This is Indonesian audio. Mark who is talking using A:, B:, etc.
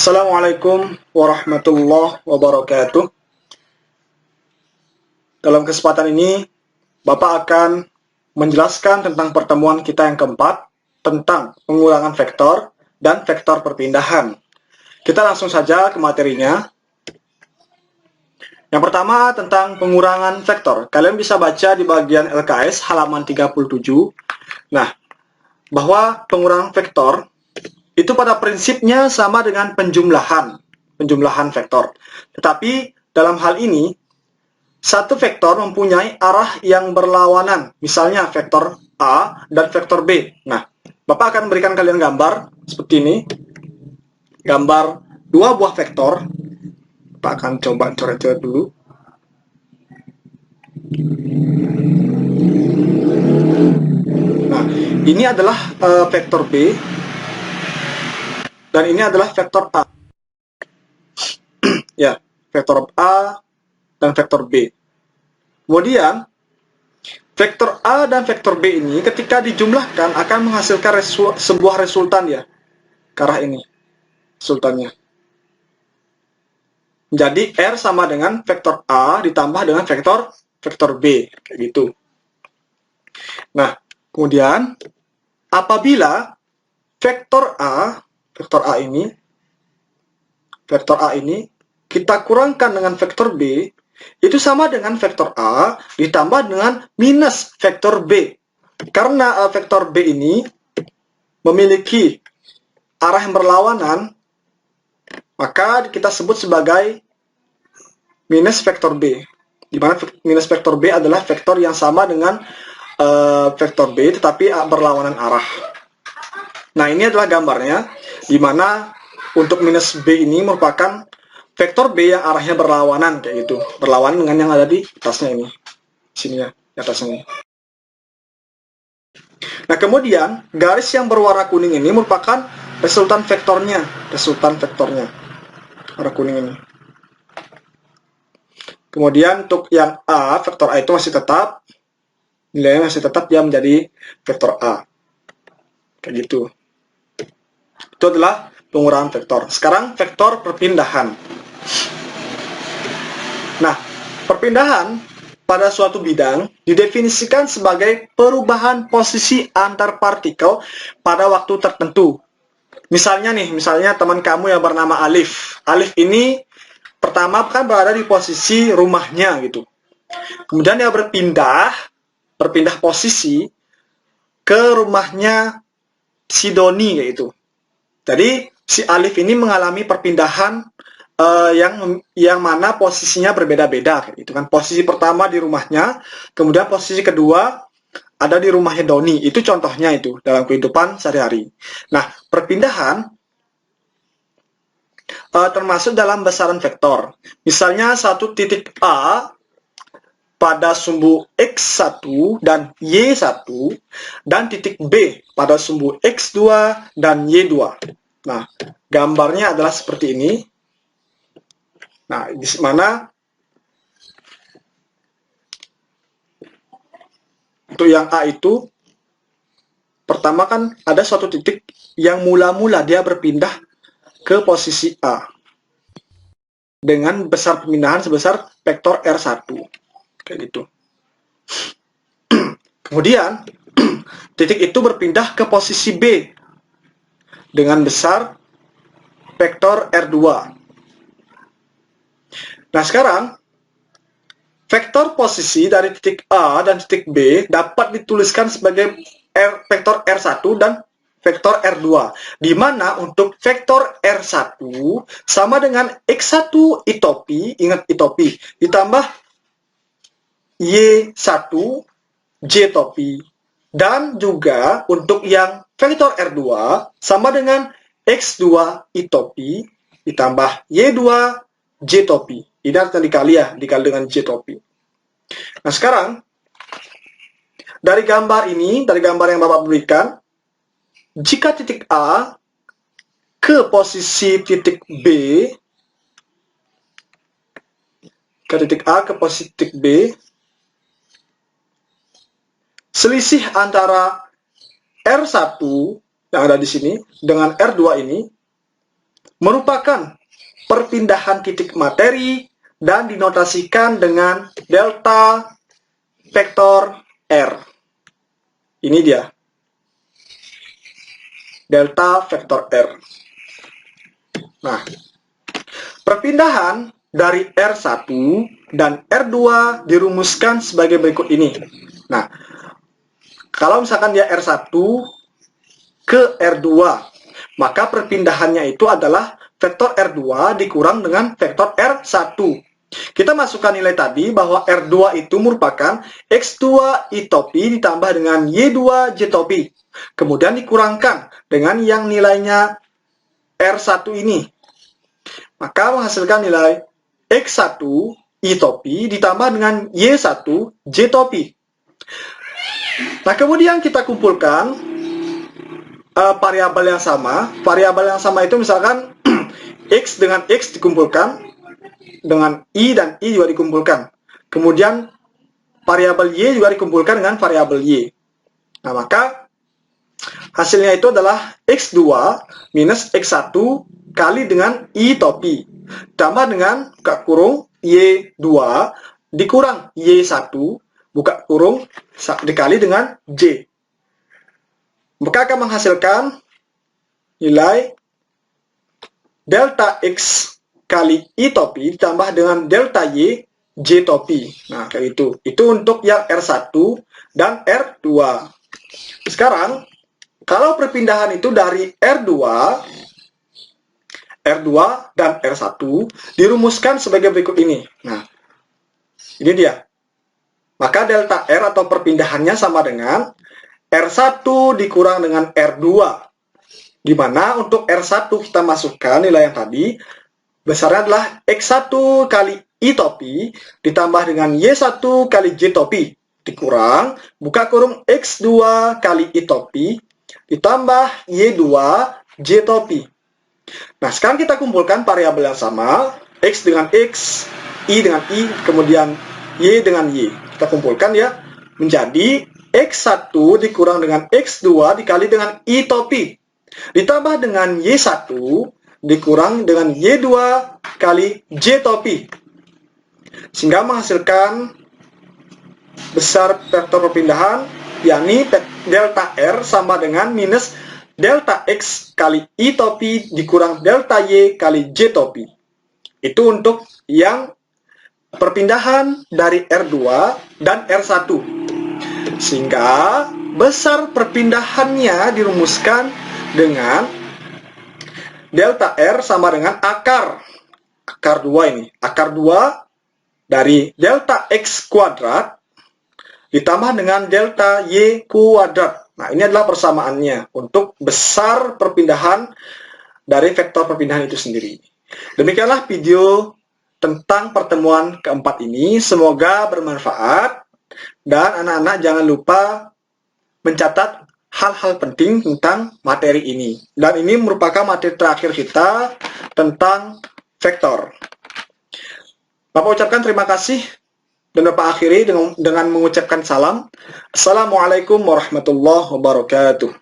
A: Assalamualaikum warahmatullahi wabarakatuh. Dalam kesempatan ini, Bapak akan menjelaskan tentang pertemuan kita yang keempat, tentang pengulangan vektor dan vektor perpindahan. Kita langsung saja ke materinya. Yang pertama tentang pengurangan vektor. Kalian bisa baca di bagian LKS halaman 37. Nah, bahwa pengurangan vektor itu pada prinsipnya sama dengan penjumlahan vektor. Tetapi dalam hal ini, satu vektor mempunyai arah yang berlawanan, misalnya vektor A dan vektor B. Nah, Bapak akan memberikan kalian gambar seperti ini. Gambar dua buah vektor. Bapak akan coba coret-coret dulu. Nah, ini adalah vektor B dan ini adalah vektor A. Ya, vektor A dan vektor B. Kemudian, vektor A dan vektor B ini ketika dijumlahkan akan menghasilkan sebuah resultan ya. Ke arah ini, resultannya. Jadi, R sama dengan vektor A ditambah dengan vektor B. Kayak gitu. Nah, kemudian, apabila vektor A ini kita kurangkan dengan vektor B, itu sama dengan vektor A ditambah dengan minus vektor B. Karena vektor B ini memiliki arah yang berlawanan, maka kita sebut sebagai minus vektor B. Di mana minus vektor B adalah vektor yang sama dengan vektor B tetapi berlawanan arah. Nah, ini adalah gambarnya, di mana untuk minus B ini merupakan vektor B yang arahnya berlawanan, kayak gitu. Berlawanan dengan yang ada di atasnya ini. Sini ya, di atasnya ini. Nah, kemudian garis yang berwarna kuning ini merupakan resultan vektornya. Warna kuning ini. Kemudian untuk yang A, vektor A itu masih tetap. Nilainya masih tetap, dia menjadi vektor A. Kayak gitu. Itu adalah pengurangan vektor. Sekarang vektor perpindahan. Nah, perpindahan pada suatu bidang didefinisikan sebagai perubahan posisi antar partikel pada waktu tertentu. Misalnya teman kamu yang bernama Alif. Alif ini pertama kan berada di posisi rumahnya gitu. Kemudian dia berpindah posisi ke rumahnya si Doni kayak gitu. Jadi si Alif ini mengalami perpindahan yang mana posisinya berbeda-beda, itu kan. Posisi pertama di rumahnya, kemudian posisi kedua ada di rumahnya Doni. Itu contohnya itu dalam kehidupan sehari-hari. Nah, perpindahan termasuk dalam besaran vektor. Misalnya satu titik A pada sumbu X1 dan Y1 dan titik B pada sumbu X2 dan Y2. Nah, gambarnya adalah seperti ini. Nah, di mana untuk yang A itu pertama kan ada suatu titik yang mula-mula dia berpindah ke posisi A dengan besar pemindahan sebesar vektor R1. Kayak gitu. Kemudian titik itu berpindah ke posisi B dengan besar vektor R2. Nah, sekarang vektor posisi dari titik A dan titik B dapat dituliskan sebagai vektor R1 dan vektor R2, di mana untuk vektor R1 sama dengan X1 itopi, ingat itopi, ditambah Y1 J topi, dan juga untuk yang vektor R2 sama dengan X2 itopi ditambah Y2 J topi. Ini artinya dikali dengan J topi. Nah, sekarang dari gambar yang Bapak berikan, jika titik A ke posisi titik B, selisih antara R1 yang ada di sini dengan R2 ini merupakan perpindahan titik materi dan dinotasikan dengan delta vektor R. Ini dia. Delta vektor R. Nah, perpindahan dari R1 dan R2 dirumuskan sebagai berikut ini. Nah, kalau misalkan dia R1 ke R2, maka perpindahannya itu adalah vektor R2 dikurang dengan vektor R1. Kita masukkan nilai tadi bahwa R2 itu merupakan X2 I topi ditambah dengan Y2 J topi. Kemudian dikurangkan dengan yang nilainya R1 ini. Maka menghasilkan nilai X1 I topi ditambah dengan Y1 J topi. Nah, kemudian kita kumpulkan variabel yang sama. Variabel yang sama itu misalkan X dengan X dikumpulkan, dengan I dan I juga dikumpulkan. Kemudian variabel Y juga dikumpulkan dengan variabel Y. Nah, maka hasilnya itu adalah X2 minus X1 kali dengan I topi. Tambah dengan buka kurung Y2 dikurang Y1 buka kurung dikali dengan J. Maka akan menghasilkan nilai delta X kali I topi ditambah dengan delta Y J topi. Nah, kayak itu. Itu untuk yang R1 dan R2. Sekarang, kalau perpindahan itu dari R2 dan R1 dirumuskan sebagai berikut ini. Nah, ini dia. Maka delta R atau perpindahannya sama dengan R1 dikurang dengan R2. Di mana untuk R1 kita masukkan nilai yang tadi, besarnya adalah X1 kali I topi ditambah dengan Y1 kali J topi dikurang buka kurung X2 kali I topi ditambah Y2 J topi. Nah, sekarang kita kumpulkan variabel yang sama, X dengan X, I dengan I, kemudian Y dengan Y. Kita kumpulkan ya, menjadi X1 dikurang dengan X2 dikali dengan I topi ditambah dengan Y1 dikurang dengan Y2 kali J topi, sehingga menghasilkan besar vektor perpindahan, yakni delta R sama dengan minus delta X kali I topi dikurang delta Y kali J topi. Itu untuk yang perpindahan dari R2 dan R1. Sehingga besar perpindahannya dirumuskan dengan delta R sama dengan akar 2 ini. Akar 2 dari delta X kuadrat ditambah dengan delta Y kuadrat. Nah, ini adalah persamaannya untuk besar perpindahan dari vektor perpindahan itu sendiri. Demikianlah video tentang pertemuan keempat ini. Semoga bermanfaat. Dan anak-anak jangan lupa mencatat hal-hal penting tentang materi ini. Dan ini merupakan materi terakhir kita tentang vektor. Bapak ucapkan terima kasih dan Bapak akhiri dengan mengucapkan salam. Assalamualaikum warahmatullahi wabarakatuh.